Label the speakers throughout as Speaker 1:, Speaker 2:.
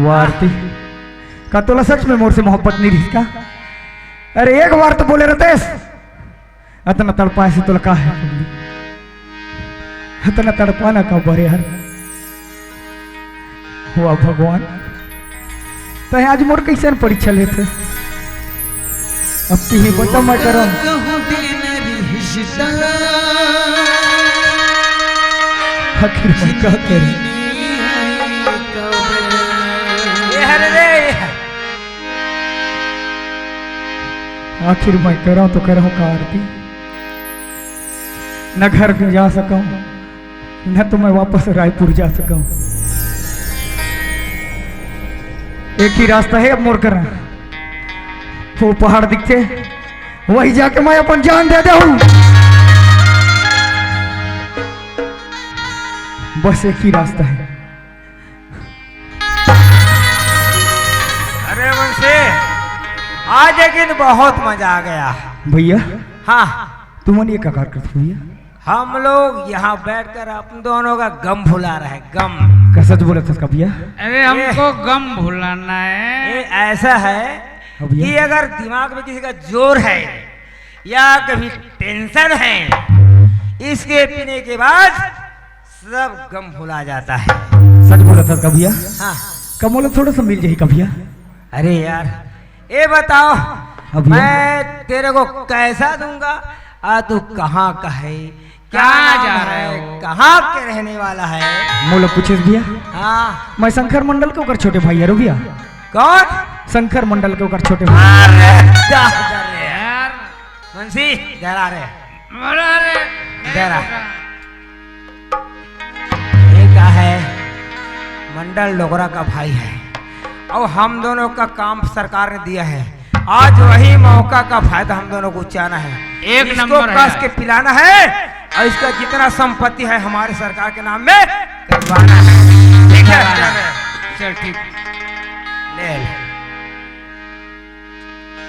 Speaker 1: वाह आरती का तोला सच में मोर से मोहब्बत नहीं रही का? अरे एक बार तो बोले रतेश इतना तड़पा से तोला का है इतना तड़पाना का बरे यार। वाह भगवान तो आज मोर कैसे परीक्षा लेते अब की ही बता मैं करूं आखिर मैं क्या करूं? आखिर मैं करूं तो करूं का आरती? न घर में जा सकूं न तो मैं वापस रायपुर जा सकूं। एक ही रास्ता है अब मोर करना, वो पहाड़ दिखते वही जाके मैं अपन जान दे दूं। बस एक ही रास्ता है।
Speaker 2: अरे मुंशी आज लेकिन बहुत मजा आ गया
Speaker 1: भैया।
Speaker 2: हाँ
Speaker 1: तुमने ये क्या कर भैया?
Speaker 2: हम लोग यहाँ बैठकर अपन दोनों का गम भुला रहे हैं। गम
Speaker 1: क्या सच बोला था भैया?
Speaker 3: अरे हमको गम भुलाना है।
Speaker 2: ये ऐसा है कि अगर दिमाग में किसी का जोर है या कभी टेंशन है इसके पीने के बाद सब गम भुला जाता है।
Speaker 1: सच बोला था भैया?
Speaker 2: हाँ
Speaker 1: कमोला थोड़ा सा मिल जाए भैया।
Speaker 2: अरे यार ये बताओ
Speaker 1: अभी
Speaker 2: मैं तेरे को कैसा दूंगा? तू कहाँ का है, क्या जा रहा है, कहाँ के रहने वाला है?
Speaker 1: मोला पूछे भैया।
Speaker 2: हाँ
Speaker 1: मैं शंकर मंडल के ऊपर छोटे भाई यार भैया।
Speaker 2: कौन?
Speaker 1: शंकर मंडल के ऊपर छोटे भाई।
Speaker 3: यार
Speaker 2: मुंशी जरा रे
Speaker 3: अरे
Speaker 2: जरा ये क्या है? मंडल लोगरा का भाई है और हम दोनों का काम सरकार ने दिया है। आज वही मौका का फायदा हम दोनों को उठाना है।
Speaker 3: एक
Speaker 2: इसको
Speaker 3: नंबर
Speaker 2: कस
Speaker 3: है।
Speaker 2: के पिलाना है और इसका जितना संपत्ति है हमारे सरकार के नाम में करवाना है। ठीक है
Speaker 3: चल ठीक।
Speaker 2: ले ले।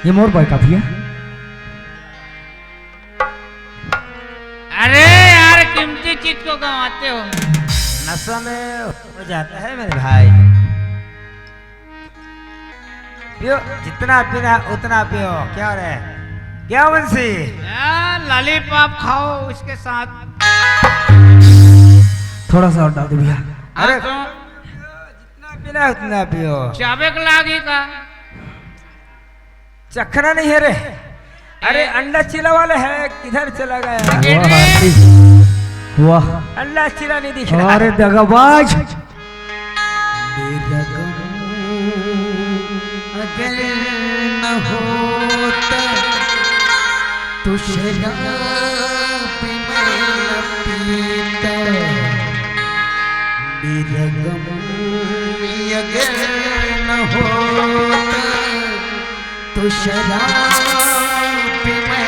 Speaker 1: ये मोर भाई का भैया।
Speaker 3: अरे यार कीमती चीज को गंवाते हो।
Speaker 2: नशा में हो जाता है मेरे भाई। पियो जितना पीना उतना पियो। क्या रे क्या मुंशी?
Speaker 3: यार लॉलीपॉप खाओ उसके साथ।
Speaker 1: थोड़ा सा और डाल दो भैया।
Speaker 2: अरे
Speaker 3: तो
Speaker 2: जितना पीना उतना पियो।
Speaker 3: चाबेक लागी का
Speaker 2: चखना नहीं है रे। अरे अंडा चिला वाला है किधर चला गया?
Speaker 1: वाह आरती वाह।
Speaker 2: अंडा चिला नहीं दिख रहा।
Speaker 1: अरे दगाबाज।
Speaker 2: अगर न होता तो शराब मैं न पीता। मेरा गम अगर न होता तो शराब मैं न पीता।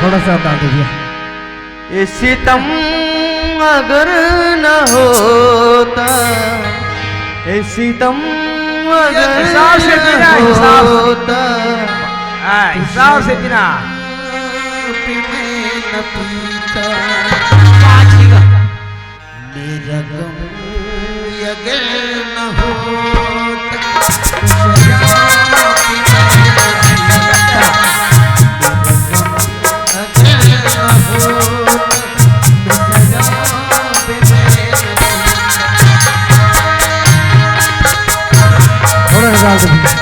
Speaker 1: थोड़ा सा डाल दो भैया।
Speaker 4: ये सितम अगर न होता, ये सितम अगर
Speaker 2: हिसाब से पीना,
Speaker 4: न
Speaker 2: हिसाब से।
Speaker 4: होता,
Speaker 2: हिसाब से पीना। मेरा गम अगर न होता
Speaker 1: थोड़ा सा डाल दो भैया।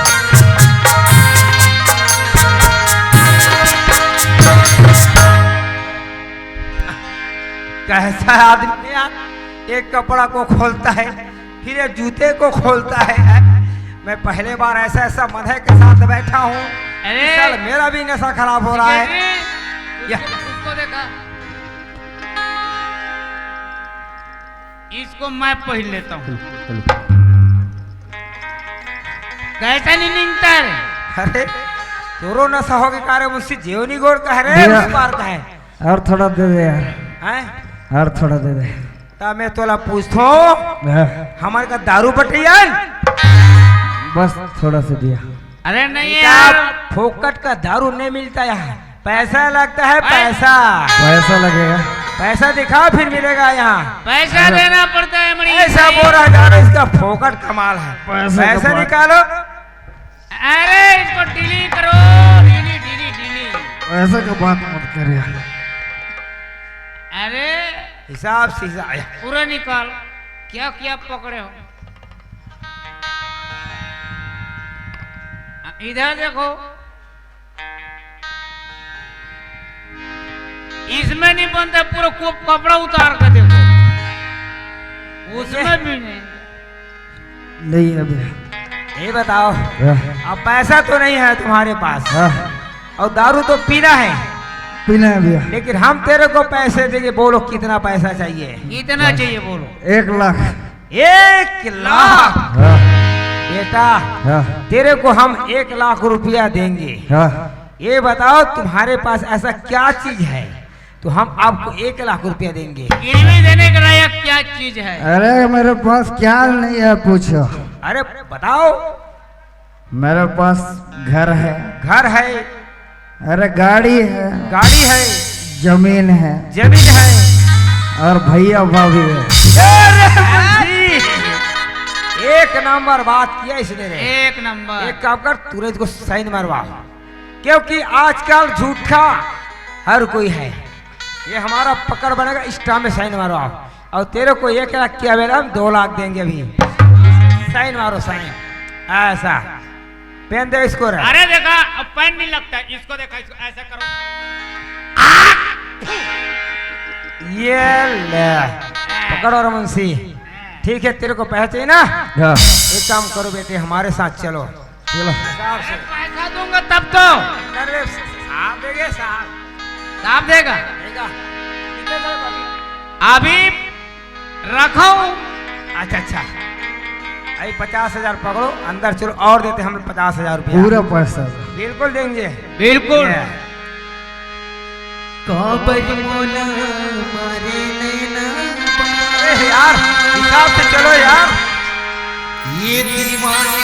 Speaker 2: कैसा आदमी है यार? एक कपड़ा को खोलता है फिर एक जूते को खोलता है। मैं पहले बार ऐसा ऐसा मधे के साथ बैठा हूँ।
Speaker 3: अरे!
Speaker 2: चल मेरा भी नशा खराब हो रहा है। या
Speaker 3: उसको देखा। इसको मैं पहन लेता हूँ। कैसा नहीं निकलता है?
Speaker 2: अरे तोरो नशा हो गया कार्य मुझसे जेवनी गोड़ का है रे
Speaker 1: मेरा-
Speaker 2: उस पार का है।
Speaker 1: और थोड़ा दे दे यार।
Speaker 2: हैं?
Speaker 1: और थोड़ा दे दे।
Speaker 2: ता मैं तोला पूछतो
Speaker 1: हाँ,
Speaker 2: हमारे का दारू बटियन
Speaker 1: बस थोड़ा सा दिया।
Speaker 3: अरे नहीं यार
Speaker 2: फोकट का दारू नहीं मिलता यहाँ, पैसा लगता है पैसा।
Speaker 1: पैसा लगेगा।
Speaker 2: पैसा दिखा फिर मिलेगा यहाँ।
Speaker 3: पैसा देना पड़ता है मणि
Speaker 2: ऐसा
Speaker 3: भाई।
Speaker 2: बोला जा रहा है, इसका फोकट कमाल है।
Speaker 1: पैसा
Speaker 2: पैसा
Speaker 1: का बात।
Speaker 2: निकालो।
Speaker 3: अरे इसको डिली करो, डिली डिली डिली।
Speaker 1: ऐसा का बात मत करिए।
Speaker 3: अरे
Speaker 2: हिसाब से हिसाब।
Speaker 3: पूरा निकाल। क्या क्या पकड़े हो? इधर देखो, इसमें नहीं बनता, पूरा कपड़ा उतार कर देखो, उसमें भी नहीं।
Speaker 1: नहीं है भैया।
Speaker 2: ये बताओ, अब पैसा तो नहीं है तुम्हारे पास
Speaker 1: हाँ,
Speaker 2: और दारू तो पीना है,
Speaker 1: पीना है भैया।
Speaker 2: लेकिन हम तेरे को पैसे देंगे। बोलो कितना पैसा चाहिए?
Speaker 3: कितना चाहिए बोलो?
Speaker 1: 1 लाख।
Speaker 2: 1 लाख?
Speaker 1: हाँ,
Speaker 2: बेटा
Speaker 1: हाँ,
Speaker 2: तेरे को हम 1 लाख रुपया देंगे।
Speaker 1: हाँ।
Speaker 2: ये बताओ तुम्हारे पास ऐसा क्या चीज है तो हम आपको 1 लाख रुपया देंगे।
Speaker 3: गिरवी देने के लायक क्या चीज है?
Speaker 1: अरे मेरे पास क्या नहीं है पूछो।
Speaker 2: अरे बताओ।
Speaker 1: मेरे पास घर है,
Speaker 2: घर है,
Speaker 1: अरे गाड़ी है,
Speaker 2: गाड़ी है,
Speaker 1: जमीन है,
Speaker 2: जमीन है,
Speaker 1: और भैया भाभी है।
Speaker 2: अरे मुंशी, 1 नंबर बात किया इसने रे।
Speaker 3: एक नंबर।
Speaker 2: एक काम कर, तुरंत को साइन मरवा, क्योंकि आजकल झूठा हर कोई है। ये हमारा पकड़ बनेगा, स्टाम्प में साइन मरवाओ। और तेरे को 1 लाख किया बेटा, हम 2 लाख देंगे अभी। साइन मारो, साइन। ऐसा पेन दे इसको रे।
Speaker 3: अरे देखा, अब पेन नहीं लगता, इसको देखा, इसको ऐसा करो।
Speaker 2: ये ले पकड़ो रे मुंशी। ठीक है, तेरे को पैसे चाहिए ना?
Speaker 1: हाँ,
Speaker 2: एक काम करो बेटे, हमारे साथ चलो।
Speaker 1: चलो।
Speaker 3: अरे पैसा दूंगा तब तो।
Speaker 2: अरे साहब देंगे, साहब
Speaker 3: साहब देगा।
Speaker 2: देगा। कितने देगा अभी?
Speaker 3: अभी रखो।
Speaker 2: अच्छा अच्छा, अभी 50,000 पकड़ो, अंदर चलो, और देते हम 50,000 रुपया।
Speaker 1: पूरा पैसा।
Speaker 2: बिल्कुल देंगे।
Speaker 3: बिल्कुल।
Speaker 2: ये। अरे यार हिसाब से चलो यार।
Speaker 5: ये दीवाने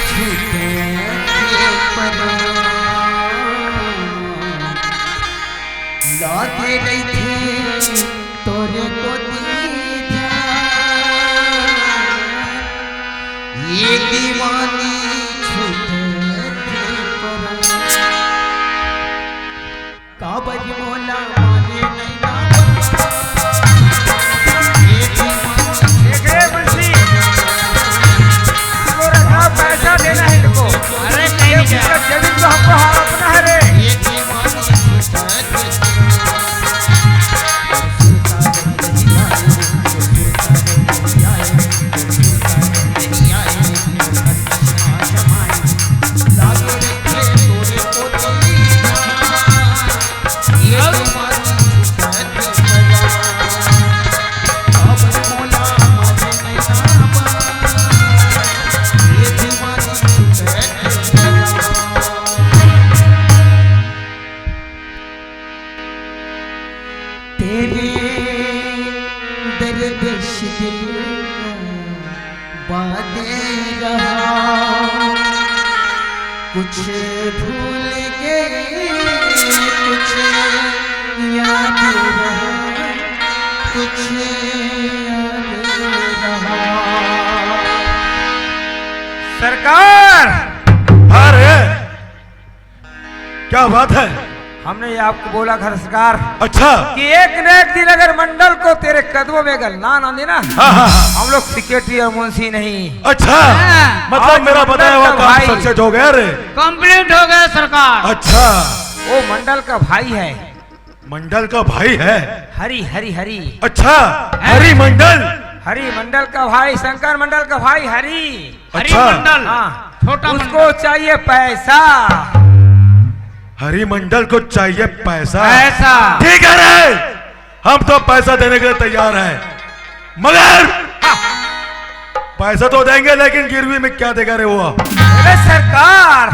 Speaker 5: झूठे लागे नहीं थे तोरे को दीजा। ये दीवाने झूठे काबज मोला माने नहीं ना। ये दीवाने
Speaker 2: देख रहे मुंशी, इसको रखा, पैसा देना है इनको।
Speaker 3: अरे नहीं
Speaker 2: ये
Speaker 3: क्या?
Speaker 2: पूरा जमीन तो हमको हड़पना है रे।
Speaker 5: ये दीवाने तेरे दर्द दिल बादे रहा, कुछ भूल गए कुछ याद रहा, कुछ याद रहा।
Speaker 2: सरकार,
Speaker 6: अरे क्या बात है?
Speaker 2: हमने ये आपको बोला घर सरकार
Speaker 6: अच्छा।
Speaker 2: कि एक न एक दिन अगर मंडल को तेरे कदमों में गलना ना देना,
Speaker 6: हाँ, हाँ, हाँ।
Speaker 2: हम लोग सेक्रेटरी और मुंशी नहीं।
Speaker 6: अच्छा,
Speaker 3: हाँ।
Speaker 6: मतलब
Speaker 2: और
Speaker 6: मेरा
Speaker 2: मंडल
Speaker 6: बताया हुआ
Speaker 2: का
Speaker 6: काम
Speaker 2: भाई।
Speaker 6: सक्सेस हो गया रे।
Speaker 3: कंप्लीट हो गया सरकार।
Speaker 6: अच्छा,
Speaker 2: वो मंडल का भाई है,
Speaker 6: मंडल का भाई है।
Speaker 2: हरी हरी हरी।
Speaker 6: अच्छा, हरि मंडल।
Speaker 2: हरी मंडल का भाई, शंकर मंडल का भाई हरी।
Speaker 3: हरि
Speaker 6: अच्छा।
Speaker 3: मंडल।
Speaker 2: हाँ,
Speaker 3: छोटा
Speaker 2: उसको चाहिए पैसा।
Speaker 6: हरि मंडल को चाहिए पैसा।
Speaker 3: पैसा।
Speaker 6: ठीक है रे, हम तो पैसा देने के लिए तैयार हैं, मगर पैसा तो देंगे, लेकिन गिरवी में क्या देगा रे वो?
Speaker 2: अरे सरकार,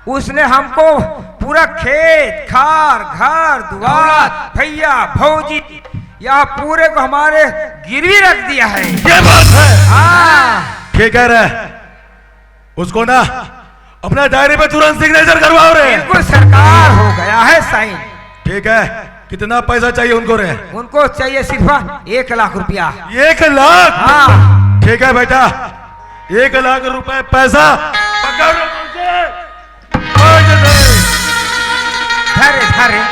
Speaker 2: उसने हमको पूरा खेत खार घर द्वार भैया भौजी यहाँ पूरे को हमारे गिरवी रख दिया है।
Speaker 6: ये बात है।
Speaker 2: हाँ,
Speaker 6: ठीक है रे, उसको ना अपना डायरी पे तुरंत सिग्नेचर करवाओ रे।
Speaker 2: बिल्कुल सरकार, हो गया है साइन।
Speaker 6: ठीक है, कितना पैसा चाहिए उनको रे?
Speaker 2: उनको चाहिए सिर्फ 1 लाख रुपया।
Speaker 6: 1 लाख?
Speaker 2: हाँ
Speaker 6: ठीक है बेटा, 1 लाख रुपए पैसा पकड़ो मुझे।
Speaker 2: धरे धरे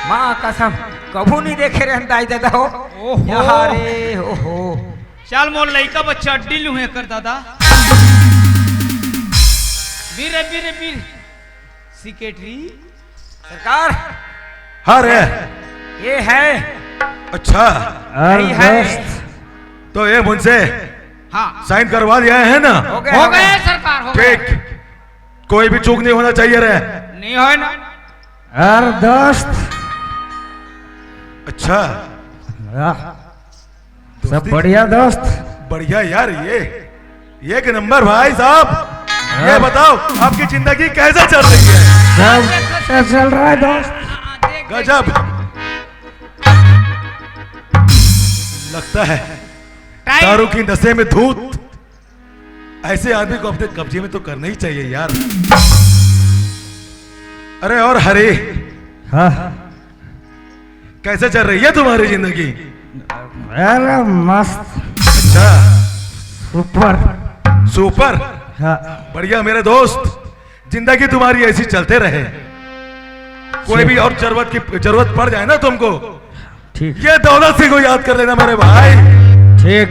Speaker 2: माँ कसम कभू नहीं देखे रे अंदाज दादा हो। यहाँ रे ओहो
Speaker 3: चल मोर लइका बच्चा डिल हुए कर दादा। वीर वीर वीर सेक्रेटरी
Speaker 2: सरकार।
Speaker 6: हाँ रे।
Speaker 2: ये है।
Speaker 6: अच्छा
Speaker 1: और
Speaker 2: यही है।
Speaker 1: दोस्त
Speaker 6: तो ये मुझसे
Speaker 3: हाँ
Speaker 6: साइन करवा दिया है ना?
Speaker 2: हो गए
Speaker 3: हो गए सरकार हो गए।
Speaker 6: ठीक, कोई भी चूक नहीं होना चाहिए रे।
Speaker 3: नहीं हो ना।
Speaker 1: और दोस्त
Speaker 6: अच्छा
Speaker 1: सब बढ़िया दोस्त।
Speaker 6: बढ़िया यार, ये एक नंबर भाई साहब। ये बताओ आपकी जिंदगी कैसे चल रही है?
Speaker 1: सब अच्छा चल रहा है दोस्त।
Speaker 6: गजब। लगता है दारू की नशे में धूत। ऐसे आदमी को अपने कब्जे में तो करना ही चाहिए यार। अरे और हरे,
Speaker 1: हाँ
Speaker 6: कैसे चल रही है तुम्हारी जिंदगी?
Speaker 1: अरे मस्त
Speaker 6: अच्छा
Speaker 1: सुपर।
Speaker 6: सुपर,
Speaker 1: हाँ
Speaker 6: बढ़िया मेरे दोस्त। जिंदगी तुम्हारी ऐसी चलते रहे। कोई भी और जरूरत पड़ जाए ना तुमको,
Speaker 1: ठीक
Speaker 6: ये दौलत सिंह को याद कर लेना मेरे भाई।
Speaker 1: ठीक।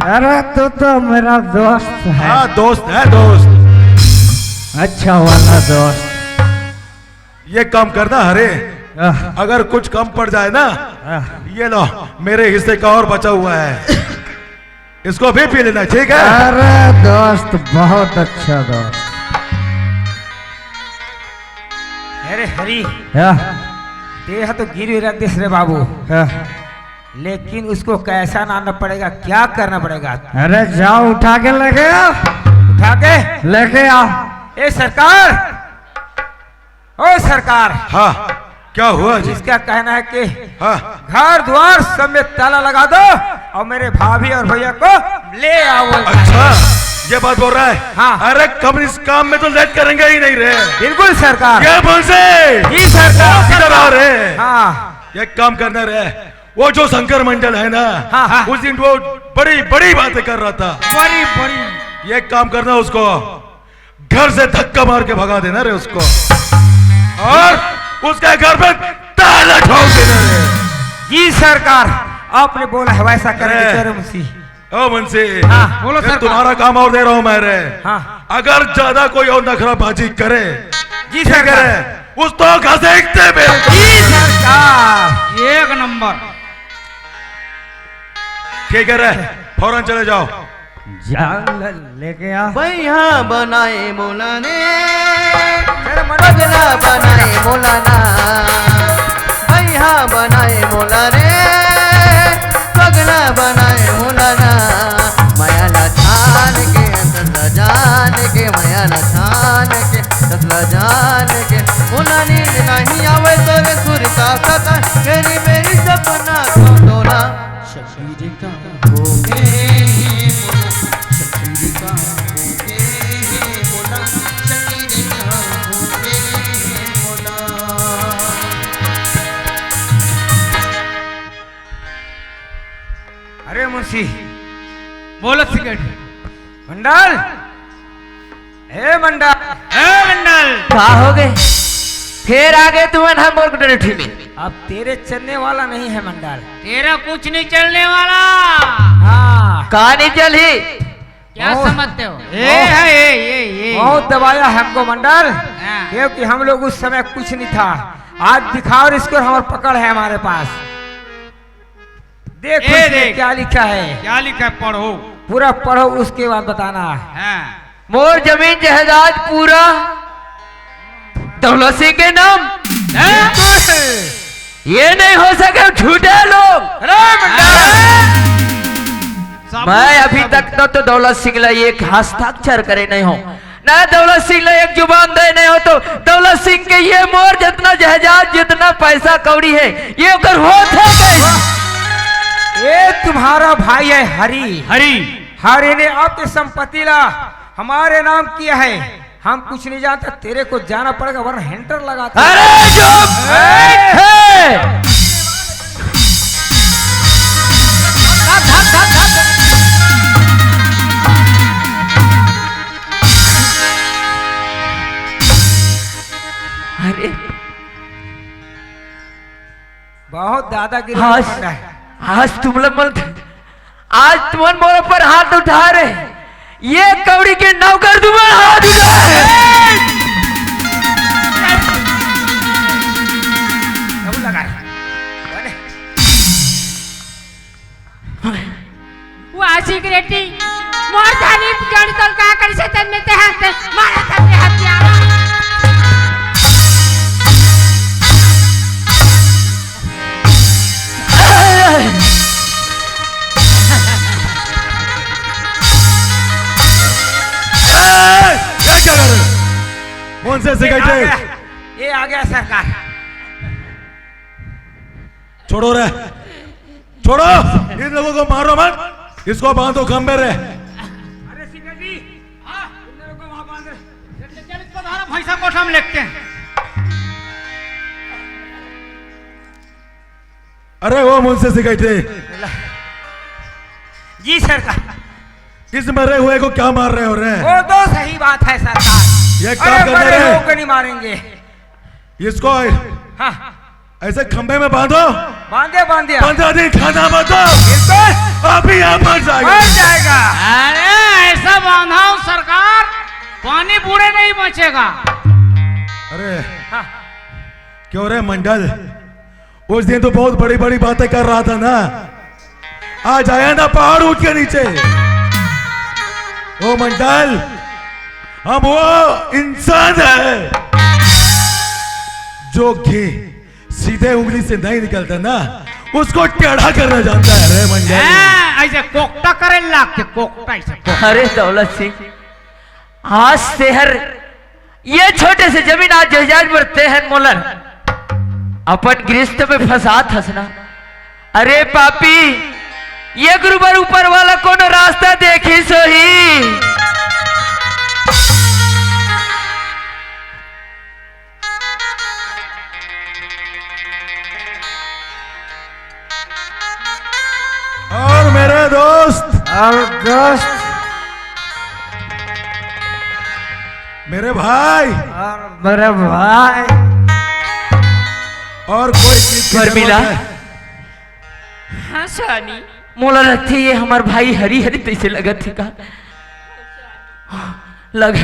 Speaker 1: अरे तो मेरा दोस्त है।
Speaker 6: हाँ दोस्त है, दोस्त।
Speaker 1: अच्छा वाला दोस्त।
Speaker 6: ये काम करना हरे,
Speaker 1: आह,
Speaker 6: अगर कुछ कम पड़ जाए ना,
Speaker 1: आह,
Speaker 6: ये लो मेरे हिस्से का और बचा हुआ है, इसको भी पी लेना, ठीक है?
Speaker 1: अरे दोस्त बहुत अच्छा दोस्त।
Speaker 2: अरे हरी
Speaker 1: हाँ,
Speaker 2: देह तो गिरवी रख दे रे बाबू,
Speaker 1: हाँ।
Speaker 2: लेकिन उसको कैसा लाना पड़ेगा, क्या करना पड़ेगा?
Speaker 1: अरे जाओ उठा के लेके आओ।
Speaker 2: उठा के
Speaker 1: लेके आओ।
Speaker 2: ए सरकार, ओ सरकार,
Speaker 6: हाँ क्या हुआ जी?
Speaker 2: इसका कहना है कि
Speaker 6: हाँ
Speaker 2: घर द्वार सब में ताला लगा दो और मेरे भाभी और भैया को ले आओ।
Speaker 6: अच्छा ये बात बोल रहा है?
Speaker 2: हाँ।
Speaker 6: अरे कब इस काम में तो लेट करेंगे ही नहीं रे।
Speaker 2: बिल्कुल सरकार।
Speaker 6: ये बोल से
Speaker 2: जी सरकार।
Speaker 6: इधर आ रहे।
Speaker 2: हाँ
Speaker 6: ये काम करना रे, वो जो शंकर मंडल है ना,
Speaker 2: हाँ, हाँ।
Speaker 6: उस दिन वो बड़ी बड़ी बातें कर रहा था।
Speaker 3: बड़ी बड़ी
Speaker 6: ये काम करना, उसको घर से धक्का मार के भगा देना रे उसको, और उसके घर पे ताला ठोक देना रे।
Speaker 2: जी सरकार, आपने बोला है वैसा करेंगे
Speaker 6: अरे।
Speaker 2: तेरे मुंशी।
Speaker 6: ओ मुंशी,
Speaker 2: हाँ,
Speaker 3: बोलो
Speaker 6: ये
Speaker 3: सरकार।
Speaker 6: तुम्हारा काम और दे रहा हूं मैं रे।
Speaker 2: हाँ।
Speaker 6: अगर ज्यादा कोई और नखराबाजी करे,
Speaker 2: जी
Speaker 6: ठीक
Speaker 2: सरकार।
Speaker 6: है, उस तो घसीटते मेरे।
Speaker 2: जी सरकार।
Speaker 3: एक नंबर।
Speaker 6: ठीक है रे, फौरन चले जाओ।
Speaker 1: जाओ लेके आओ।
Speaker 4: भैया बनाए मौलाने,
Speaker 2: मेरे मन
Speaker 4: पगला बनाए मौलाना, भैया बनाए मौलाने, पगला बनाए मौलाना, माया न छान के ससला जान के, माया न छान के ससला जान के, मुला नींद नहीं आवे तोरे सुर का सता, मेरी मेरी सपना तो डोला शबीर का होगे मोला, शबीर का होगे मोला, शबीर का होगे मोला।
Speaker 2: अरे मुंशी
Speaker 3: बोलो सेक्रेटरी।
Speaker 2: मंडल, हे मंडल,
Speaker 3: ए मंडल,
Speaker 4: का हो गए फिर आ गए तुम हम मोर डरेठी में?
Speaker 2: अब तेरे चलने वाला नहीं है मंडल।
Speaker 3: तेरा कुछ नहीं चलने वाला।
Speaker 2: हाँ
Speaker 4: कहानी चली
Speaker 3: क्या
Speaker 2: ओ,
Speaker 3: समझते हो? ये
Speaker 2: बहुत दबाया हमको मंडल,
Speaker 3: हाँ।
Speaker 2: क्योंकि हम लोग उस समय कुछ नहीं था। आज दिखाओ और इसको, हमारे पकड़ है हमारे पास। देखो
Speaker 3: ए
Speaker 2: इसमें
Speaker 3: देख।
Speaker 2: क्या लिखा है,
Speaker 3: क्या लिखा है पढ़ो।
Speaker 2: पूरा पढ़ो उसके बाद बताना।
Speaker 3: हाँ।
Speaker 4: मोर जमीन जायदाद पूरा दौलत सिंह के नाम। ये नहीं हो सके झूठे लोग। मैं अभी तक तो दौलत सिंह ला एक हस्ताक्षर करे नहीं हो ना, दौलत सिंह ला एक जुबान दे नहीं हो, तो दौलत सिंह के ये मोर जितना जायदाद जितना पैसा कौड़ी है ये अगर होता कैसे?
Speaker 2: ये तुम्हारा भाई है हरी।
Speaker 3: हरी
Speaker 2: हरी ने आपकी संपत्ति ला हमारे नाम किया है। हम कुछ नहीं जानते, तेरे को जाना पड़ेगा वरना हेंटर लगाता।
Speaker 4: अरे चुप!
Speaker 2: बहुत दादागिरी
Speaker 4: आज
Speaker 2: कर रहा है।
Speaker 4: आज तुम लोग आज तुम मोर पर हाथ उठा रहे, ये कौड़ी के नौकर तुम्हारा हाथ उठा
Speaker 2: कब लगा है?
Speaker 3: वो आशिक रेटी मोर धानी जड़ तल का कर से तन में ते हाथ मारा था ते हत्यारा।
Speaker 6: क्या कर रहे हो? कौन से सिगरेट?
Speaker 2: ये आ गया सरकार।
Speaker 6: छोड़ो रे, छोड़ो इन लोगों को, मारो मत, इसको बांधो खंबे रे।
Speaker 2: अरे सिकंदरी, हाँ, तुम लोगों को वहाँ बांध रहे।
Speaker 3: चल इसको धारा भैंसा कोठ हम लेते हैं।
Speaker 6: अरे वो मुझसे सिगरेट,
Speaker 2: जी सरकार।
Speaker 6: किस मरे हुए को क्या मार रहे हो रे?
Speaker 2: वो तो सही बात है सरकार।
Speaker 6: ये क्या
Speaker 2: अरे
Speaker 6: कर
Speaker 2: बड़े
Speaker 6: रहे
Speaker 2: लोग को
Speaker 6: हैं?
Speaker 2: नहीं मारेंगे।
Speaker 6: इसको
Speaker 2: हाँ,
Speaker 6: ऐसे खंबे में बांधो,
Speaker 2: बांधे बांधे
Speaker 6: 15 दिन खाना मत दो,
Speaker 2: बिल्कुल
Speaker 6: अभी यहाँ मर जाएगा।
Speaker 2: मर जाएगा।
Speaker 3: अरे ऐसा बांधाओ सरकार, पानी पूरे नहीं बचेगा।
Speaker 6: अरे
Speaker 2: हाँ,
Speaker 6: क्यों रे मंडल, उस दिन तो बहुत बड़ी बड़ी बातें कर रहा था ना, आज आया ना पहाड़ उठ के नीचे। ओ मंडल, हम वो इंसान है जो कि सीधे उंगली से नहीं निकलता ना, उसको टेढ़ा करना जानता है रे मंडल।
Speaker 3: ऐसे कोकटा करे लागते, कोकटा ऐसे।
Speaker 4: अरे दौलत सिंह, आज शहर ये छोटे से जमीन आज जहाज बढ़ते हैं मोलर, अपन गृहस्थ में फसाद हंसना। अरे पापी, ये गुरुबर ऊपर वाला कौन रास्ता देखी सोही।
Speaker 6: और मेरे दोस्त, मेरे भाई,
Speaker 1: मेरे भाई,
Speaker 6: और कोई चीज की
Speaker 4: शर्मिला?
Speaker 6: जरूरत है?
Speaker 3: हाँ शानी,
Speaker 4: मोला लगते ये हमार भाई हरी हरी तैसे लगत थी का लग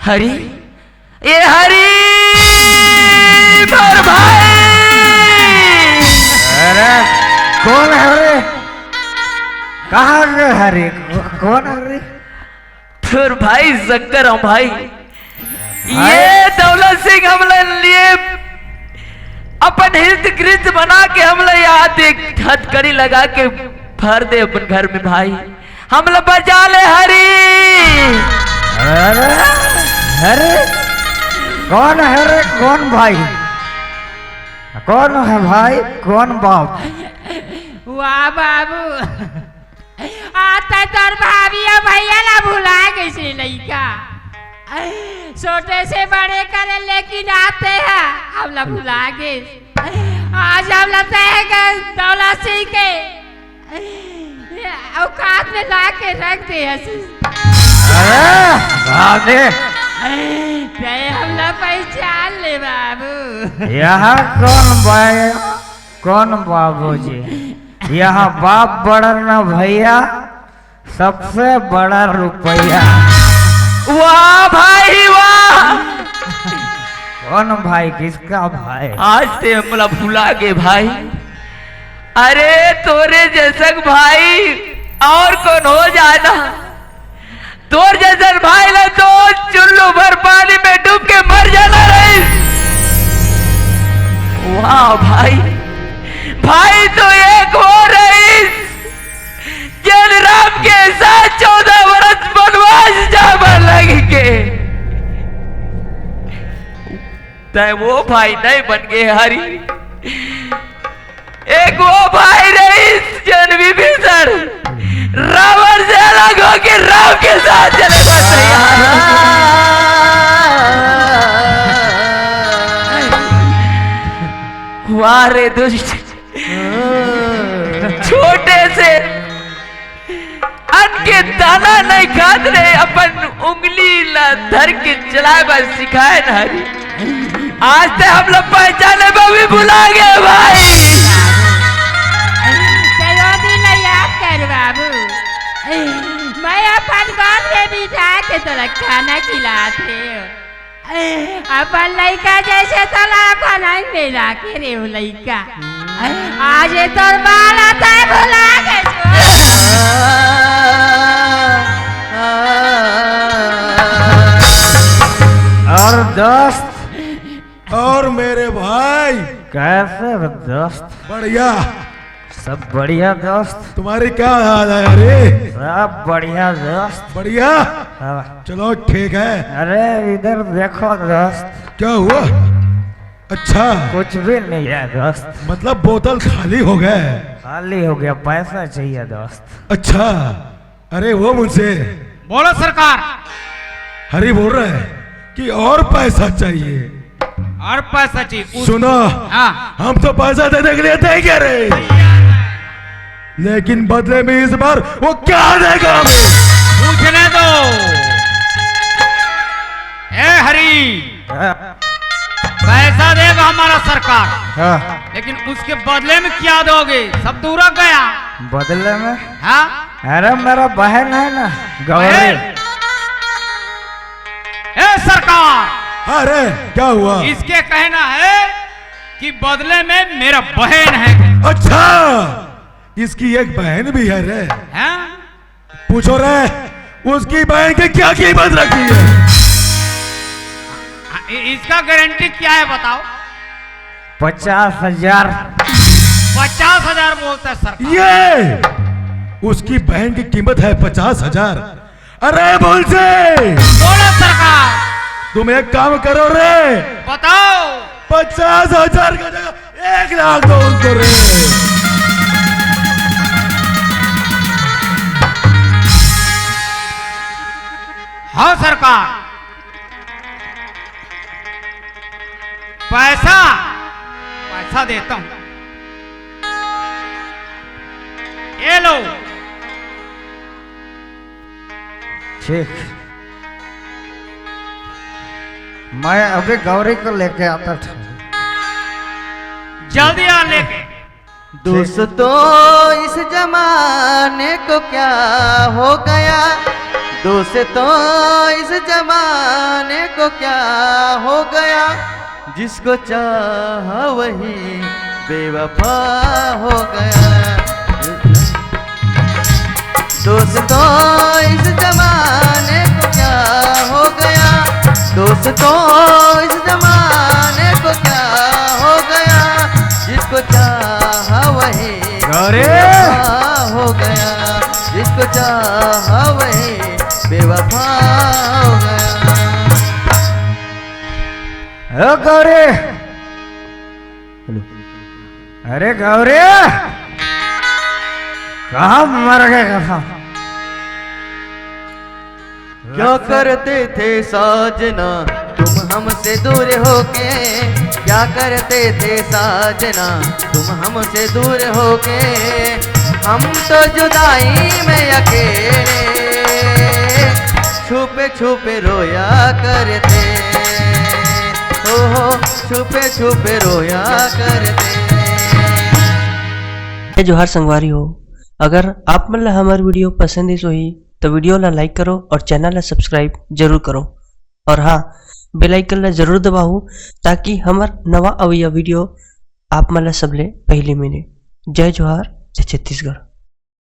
Speaker 4: हरी, ये हरी मोर भाई।
Speaker 1: अरे कौन है रे? कहाँ गए हरे? कौन है रे?
Speaker 4: फिर भाई शंकर हूँ भाई, ये दौलत सिंह हमले लिए अपन हित गृत बना के हमले यहाँ देख हथकड़ी लगा के भर दे अपन घर में भाई, हमले बजा ले हरी।
Speaker 1: अरे अरे कौन है रे? कौन भाई? कौन है भाई? कौन बाप?
Speaker 3: वाह बाबू, आता तोर भाभी और भैया ना भुला कैसे लड़का, छोटे से बड़े करे लेकिन आते हैं, हम लोग भुला गए। आज हम लगता है दौलत सिंह के औकात में ला के रख दे।
Speaker 1: अरे
Speaker 3: हम लोग पहचान ले बाबू।
Speaker 1: यहाँ कौन भाई? कौन बाबूजी? यहाँ बाप बड़ा ना भैया, सबसे बड़ा रुपया।
Speaker 4: वाह भाई वाह,
Speaker 1: कौन भाई? किसका भाई?
Speaker 4: आज ते हमला भुला गए भाई। अरे तोरे जैसन भाई और कौन हो जाना, तोर जैसन भाई ना तो चुल्लू भर पानी में डूब के मर जाना रही। वाह भाई, भाई तो एक हो रही जन राम के साथ 14 वर्ष वनवास जावा लग के, तय वो भाई नहीं बन गए हरी। एक वो भाई रईस जन विभीषण रावण से अलग होकर राम के साथ चले वाह रे दुष्ट, छोटे से अन्न के दाना नहीं खाते रहे, अपन उंगली ला धर के चलाए बस सिखाए ना हरी। आज तक हम लोग पहचाने में भी भुला गए भाई।
Speaker 3: खाना खिलाते हो। अपन लड़का जैसे तला खाना मिला के रे वो लड़का आज ये तोर बाल आता है भुला के
Speaker 1: और दोस्त
Speaker 6: और मेरे भाई
Speaker 1: कैसे हो दोस्त?
Speaker 6: बढ़िया।
Speaker 1: सब बढ़िया दोस्त।
Speaker 6: तुम्हारी क्या हाल है? अरे
Speaker 1: सब बढ़िया दोस्त।
Speaker 6: बढ़िया।
Speaker 1: हाँ।
Speaker 6: चलो ठीक है।
Speaker 1: अरे इधर देखो दोस्त।
Speaker 6: क्या हुआ? अच्छा
Speaker 1: कुछ भी नहीं है दोस्त।
Speaker 6: मतलब बोतल खाली हो गए?
Speaker 1: खाली हो गया, पैसा चाहिए दोस्त।
Speaker 6: अच्छा अरे वो मुझसे
Speaker 2: बोलो सरकार।
Speaker 6: हरी बोल रहे हैं कि और पैसा चाहिए।
Speaker 2: और पैसा चाहिए?
Speaker 6: सुनो
Speaker 2: हाँ।
Speaker 6: हम तो पैसा देने के लिए थे क्या रे, लेकिन बदले में इस बार वो क्या देगा हमें?
Speaker 2: पूछने दो। ए हरी, पैसा देगा हमारा सरकार,
Speaker 1: हाँ।
Speaker 2: लेकिन उसके बदले में क्या दोगे? सब दूर रख गया।
Speaker 1: बदले में?
Speaker 2: हाँ?
Speaker 1: अरे मेरा बहन है ना गौरी।
Speaker 2: ए सरकार,
Speaker 6: अरे क्या हुआ?
Speaker 2: इसके कहना है कि बदले में मेरा बहन है।
Speaker 6: अच्छा इसकी एक बहन भी है रे?
Speaker 2: हैं?
Speaker 6: पूछो रे उसकी बहन की क्या कीमत रखी है?
Speaker 2: इसका गारंटी क्या है बताओ?
Speaker 1: 50,000।
Speaker 2: 50,000 बोलता है सरकार।
Speaker 6: ये उसकी बहन की कीमत है 50,000। अरे बोल से
Speaker 2: बोलो सरकार।
Speaker 6: तुम एक काम करो रे,
Speaker 2: बताओ।
Speaker 6: 50,000 का जगह 1 लाख दो उनको रे।
Speaker 2: हाँ सरकार, पैसा देता हूं। ये लो।
Speaker 1: ठीक, मैं अभी गौरी को लेके आता था।
Speaker 2: जल्दी आ लेके।
Speaker 4: दोस्तों इस जमाने को क्या हो गया, दोस्तों इस जमाने को क्या हो गया, जिसको चाहा वही बेवफा हो गया। दोस्तों इस जमाने को क्या हो गया, दोस्तों इस जमाने को क्या हो गया, जिसको चाहा वही बेवफा हो गया, जिसको चाहा वही बेवफा हो गया।
Speaker 1: ओ गौरी, अरे गौरी कहाँ मर गए कहाँ?
Speaker 4: क्या करते थे साजना तुम हमसे दूर होके, क्या करते थे साजना तुम हमसे दूर होके, हम तो जुदाई में अकेले छुपे छुपे रोया करते, हो छुपे छुपे रोया करते।
Speaker 7: जोहार संगवारी हो, अगर आप मन ला हमार वीडियो पसंद है सोही तो वीडियो ला लाइक करो और चैनल ला सब्सक्राइब जरूर करो, और हाँ बेल आइकन ला जरूर दबाओ ताकि हमार नवा अवैया वीडियो आप मन ला सबले पहले मिले। जय जोहार, जय छत्तीसगढ़।